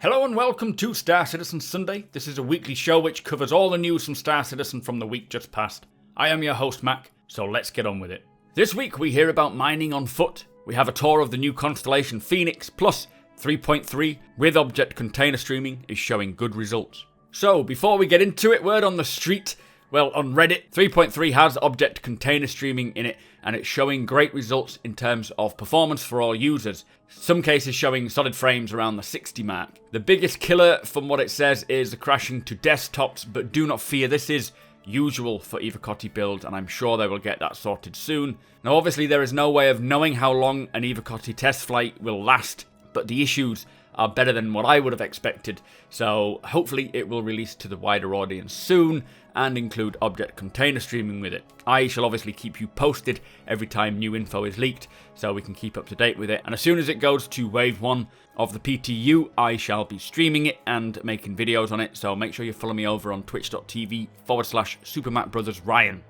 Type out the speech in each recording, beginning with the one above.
Hello and welcome to Star Citizen Sunday. This is a weekly show which covers all the news from Star Citizen from the week just past. I am your host Mac, so let's get on with it. This week we hear about mining on foot. We have a tour of the new Constellatin Phoenix, plus 3.3 with object container streaming is showing good results. So before we get into it, word on the street. Well, on Reddit, 3.3 has object container streaming in it, and it's showing great results in terms of performance for all users. Some cases showing solid frames around the 60 mark. The biggest killer, from what it says, is the crashing to desktops, but do not fear, this is usual for Evocoti builds, and I'm sure they will get that sorted soon. Now, obviously, there is no way of knowing how long an Evocoti test flight will last, but the issues are better than what I would have expected, so hopefully it will release to the wider audience soon and include object container streaming with it. I shall obviously keep you posted every time new info is leaked, so we can keep up to date with it, and as soon as it goes to wave 1 of the PTU, I shall be streaming it and making videos on it, so make sure you follow me over on twitch.tv/supermacbrothers Ryan.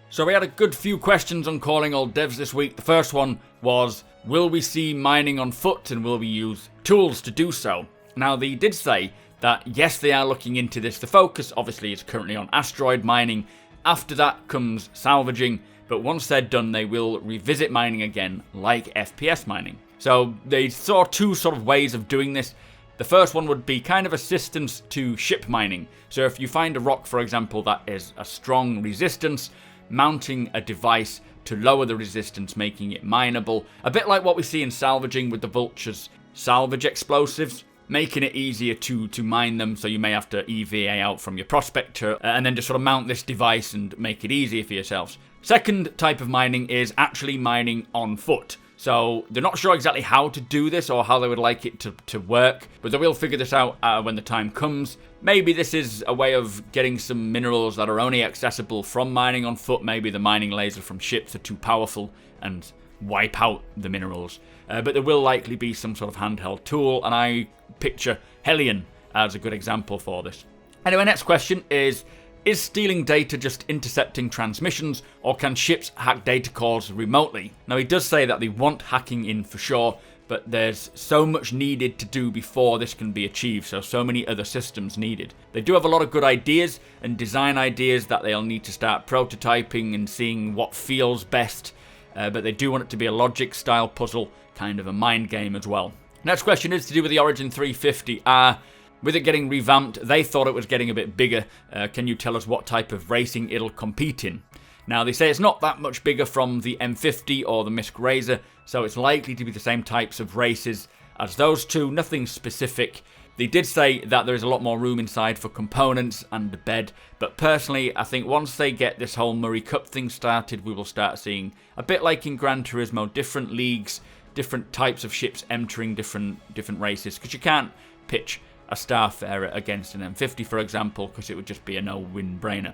So we had a good few questions on calling all devs this week. The first one was, will we see mining on foot and will we use tools to do so? Now, they did say that yes, they are looking into this. The focus obviously is currently on asteroid mining. After that comes salvaging, but once they're done, they will revisit mining again like FPS mining. So they saw two sort of ways of doing this. The first one would be kind of assistance to ship mining. So if you find a rock, for example, that is a strong resistance, mounting a device to lower the resistance, making it mineable. A bit like what we see in salvaging with the Vulture's salvage explosives, making it easier to mine them, so you may have to EVA out from your prospector and then just sort of mount this device and make it easier for yourselves. Second type of mining is actually mining on foot. So they're not sure exactly how to do this or how they would like it to work, but they will figure this out when the time comes. Maybe this is a way of getting some minerals that are only accessible from mining on foot. Maybe the mining laser from ships are too powerful and wipe out the minerals. But there will likely be some sort of handheld tool, and I picture Hellion as a good example for this. Anyway, next question is stealing data just intercepting transmissions, or can ships hack data calls remotely? Now, he does say that they want hacking in for sure, but there's so much needed to do before this can be achieved, so many other systems needed. They do have a lot of good ideas and design ideas that they'll need to start prototyping and seeing what feels best, but they do want it to be a logic-style puzzle, kind of a mind game as well. Next question is to do with the Origin 350R. With it getting revamped, they thought it was getting a bit bigger. Can you tell us what type of racing it'll compete in? Now, they say it's not that much bigger from the M50 or the Misk Razor, so it's likely to be the same types of races as those two, nothing specific. They did say that there is a lot more room inside for components and the bed, but personally, I think once they get this whole Murray Cup thing started, we will start seeing, a bit like in Gran Turismo, different leagues, different types of ships entering different races, because you can't pitch a Starfarer against an M50, for example, because it would just be a no-win-brainer.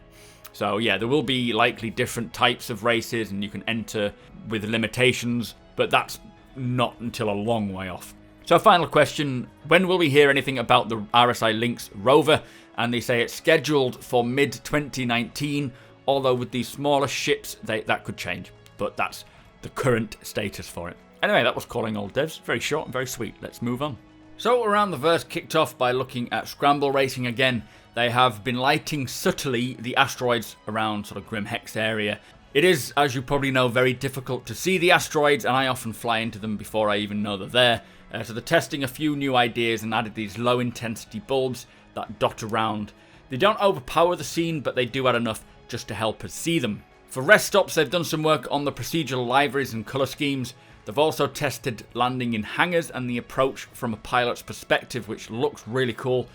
So yeah, there will be likely different types of races, and you can enter with limitations, but that's not until a long way off. So final question, when will we hear anything about the RSI Lynx rover? And they say it's scheduled for mid-2019, although with these smaller ships, that could change. But that's the current status for it. Anyway, that was Calling All Devs. Very short and very sweet. Let's move on. So Around the Verse kicked off by looking at Scramble Racing again. They have been lighting subtly the asteroids around sort of Grim Hex area. It is, as you probably know, very difficult to see the asteroids, and I often fly into them before I even know they're there. So they're testing a few new ideas and added these low intensity bulbs that dot around. They don't overpower the scene, but they do add enough just to help us see them. For rest stops, they've done some work on the procedural liveries and colour schemes. They've also tested landing in hangars and the approach from a pilot's perspective, which looks really cool.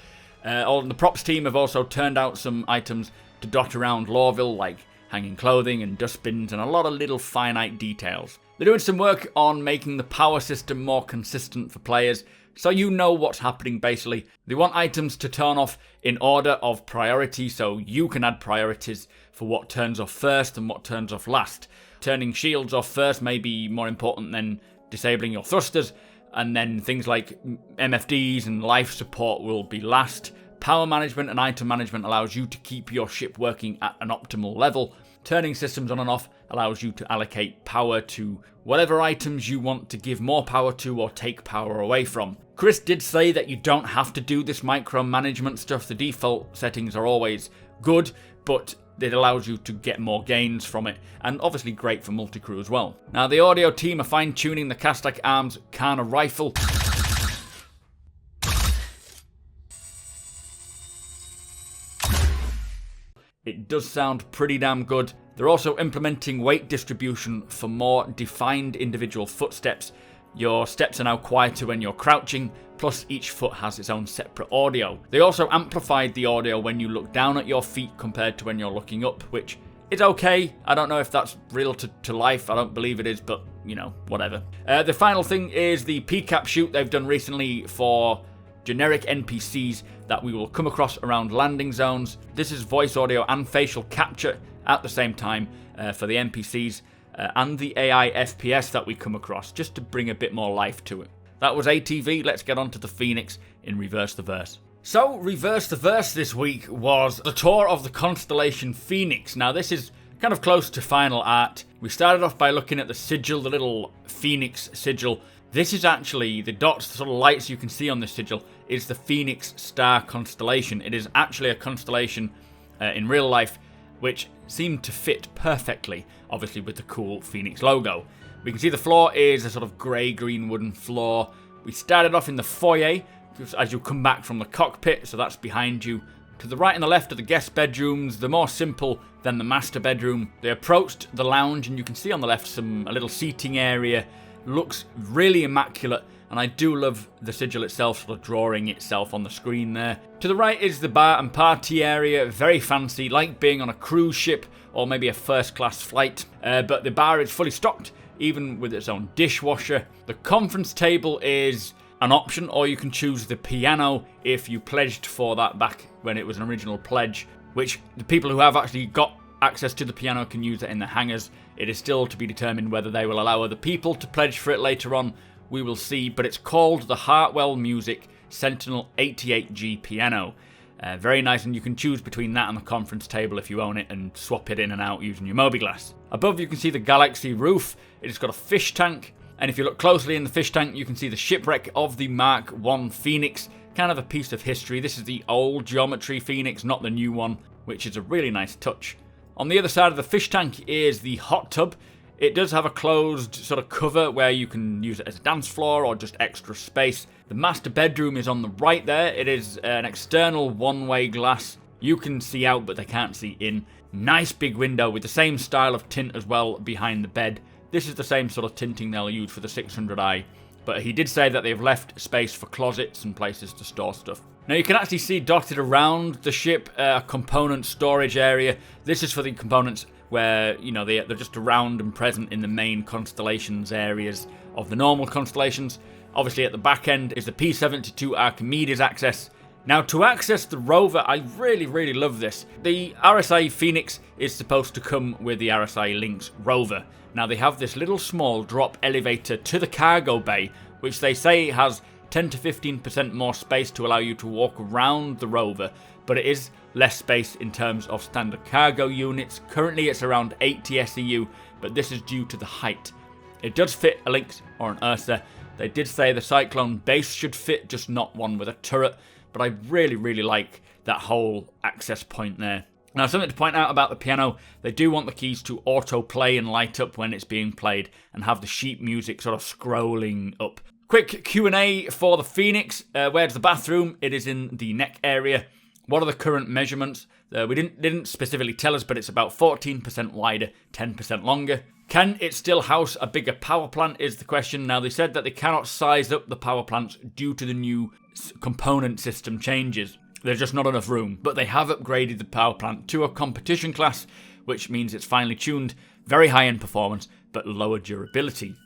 The props team have also turned out some items to dot around Lorville, like hanging clothing and dustbins and a lot of little finite details. They're doing some work on making the power system more consistent for players, so you know what's happening basically. They want items to turn off in order of priority, so you can add priorities for what turns off first and what turns off last. Turning shields off first may be more important than disabling your thrusters, and then things like MFDs and life support will be last. Power management and item management allows you to keep your ship working at an optimal level, Turning systems on and off allows you to allocate power to whatever items you want to give more power to or take power away from. Chris did say that you don't have to do this micromanagement stuff. The default settings are always good, but it allows you to get more gains from it, and obviously great for multi-crew as well. Now, the audio team are fine-tuning the Castak Arms Kana rifle. It does sound pretty damn good. They're also implementing weight distribution for more defined individual footsteps. Your steps are now quieter when you're crouching, plus each foot has its own separate audio. They also amplified the audio when you look down at your feet compared to when you're looking up, which is okay. I don't know if that's real to life. I don't believe it is, but, you know, whatever. The final thing is the PCAP shoot they've done recently for generic NPCs that we will come across around landing zones. This is voice audio and facial capture at the same time for the NPCs and the AI FPS that we come across, just to bring a bit more life to it. That was ATV. Let's get on to the Phoenix in Reverse the Verse. So, Reverse the Verse this week was the tour of the Constellatin Phoenix. Now, this is kind of close to final art. We started off by looking at the sigil, the little Phoenix sigil. This is actually, the dots, the sort of lights you can see on this sigil, is the Phoenix star constellation. It is actually a constellation in real life, which seemed to fit perfectly, obviously with the cool Phoenix logo. We can see the floor is a sort of grey-green wooden floor. We started off in the foyer, as you come back from the cockpit, so that's behind you. To the right and the left are the guest bedrooms, the more simple than the master bedroom. They approached the lounge, and you can see on the left a little seating area. Looks really immaculate, and I do love the sigil itself, sort of drawing itself on the screen there. To the right is the bar and party area, very fancy, like being on a cruise ship or maybe a first-class flight. But the bar is fully stocked, even with its own dishwasher. The conference table is an option, or you can choose the piano if you pledged for that back when it was an original pledge, which the people who have actually got access to the piano can use it in the hangars. It is still to be determined whether they will allow other people to pledge for it later on. We will see, but it's called the Hartwell Music Sentinel 88G piano. Very nice, and you can choose between that and the conference table if you own it and swap it in and out using your Mobiglass. Above you can see the Galaxy roof. It's got a fish tank, and if you look closely in the fish tank you can see the shipwreck of the Mark I Phoenix. Kind of a piece of history. This is the old geometry Phoenix, not the new one, which is a really nice touch. On the other side of the fish tank is the hot tub. It does have a closed sort of cover where you can use it as a dance floor or just extra space. The master bedroom is on the right there. It is an external one-way glass. You can see out, but they can't see in. Nice big window with the same style of tint as well behind the bed. This is the same sort of tinting they'll use for the 600i. But he did say that they've left space for closets and places to store stuff. Now you can actually see dotted around the ship a component storage area. This is for the components where, you know, they're just around and present in the main constellations areas of the normal constellations. Obviously at the back end is the P-72 Archimedes access. Now to access the rover, I really love this. The RSI Phoenix is supposed to come with the RSI Lynx rover. Now they have this little small drop elevator to the cargo bay, which they say has 10 to 15% more space to allow you to walk around the rover, but it is less space in terms of standard cargo units. Currently it's around 80 SEU, but this is due to the height. It does fit a Lynx or an Ursa. They did say the Cyclone base should fit, just not one with a turret, but I really like that whole access point there. Now, something to point out about the piano, they do want the keys to auto-play and light up when it's being played and have the sheet music sort of scrolling up. Quick Q&A for the Phoenix. Where's the bathroom? It is in the neck area. What are the current measurements? We didn't specifically tell us, but it's about 14% wider, 10% longer. Can it still house a bigger power plant is the question. Now, they said that they cannot size up the power plants due to the new component system changes. There's just not enough room, but they have upgraded the power plant to a competition class, which means it's finely tuned, very high-end performance, but lower durability.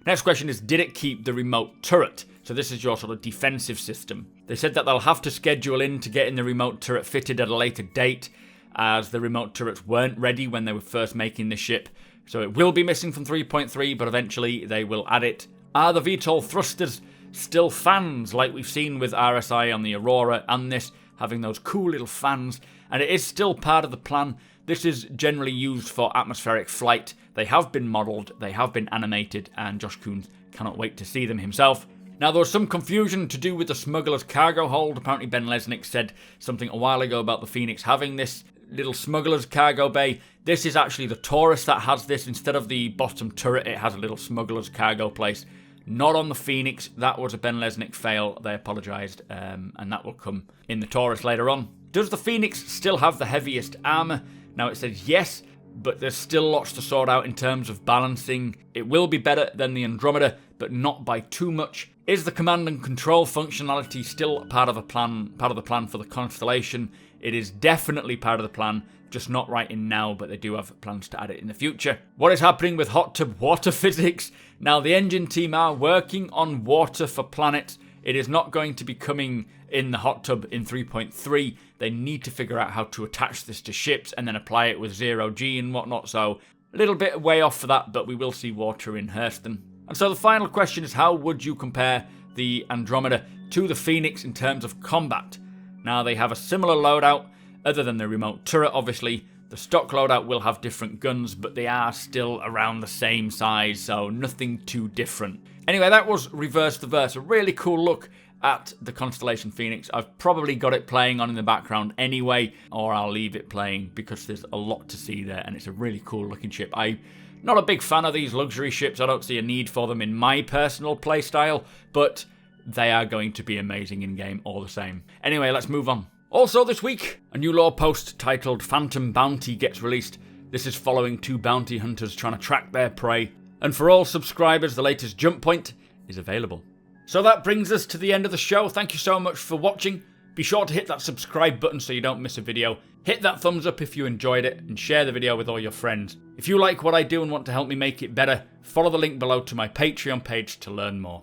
Next question is, did it keep the remote turret? So this is your sort of defensive system. They said that they'll have to schedule in to getting the remote turret fitted at a later date, as the remote turrets weren't ready when they were first making the ship. So it will be missing from 3.3, but eventually they will add it. Are the VTOL thrusters still fans, like we've seen with RSI on the Aurora and this, having those cool little fans? And it is still part of the plan. This is generally used for atmospheric flight. They have been modelled, they have been animated, and Josh Coons cannot wait to see them himself. Now, there was some confusion to do with the smuggler's cargo hold. Apparently Ben Lesnick said something a while ago about the Phoenix having this little smuggler's cargo bay. This is actually the Taurus that has this. Instead of the bottom turret, it has a little smuggler's cargo place. Not on the Phoenix. That was a Ben Lesnick fail. They apologised, and that will come in the Taurus later on. Does the Phoenix still have the heaviest armour? Now, it says yes, but there's still lots to sort out in terms of balancing. It will be better than the Andromeda, but not by too much. Is the command and control functionality still part of the plan for the Constellation? It is definitely part of the plan, just not right in now, but they do have plans to add it in the future. What is happening with hot tub water physics? Now, the engine team are working on water for planets. It is not going to be coming in the hot tub in 3.3. They need to figure out how to attach this to ships and then apply it with 0G and whatnot, so a little bit way off for that, but we will see water in Hurston. And so the final question is, how would you compare the Andromeda to the Phoenix in terms of combat? Now, they have a similar loadout, other than the remote turret, obviously. The stock loadout will have different guns, but they are still around the same size, so nothing too different. Anyway, that was Reverse the Verse, a really cool look at the Constellation Phoenix. I've probably got it playing on in the background anyway, or I'll leave it playing because there's a lot to see there, and it's a really cool looking ship. I'm not a big fan of these luxury ships. I don't see a need for them in my personal playstyle, but they are going to be amazing in-game all the same. Anyway, let's move on. Also this week, a new lore post titled Phantom Bounty gets released. This is following two bounty hunters trying to track their prey. And for all subscribers, the latest jump point is available. So that brings us to the end of the show. Thank you so much for watching. Be sure to hit that subscribe button so you don't miss a video. Hit that thumbs up if you enjoyed it, and share the video with all your friends. If you like what I do and want to help me make it better, follow the link below to my Patreon page to learn more.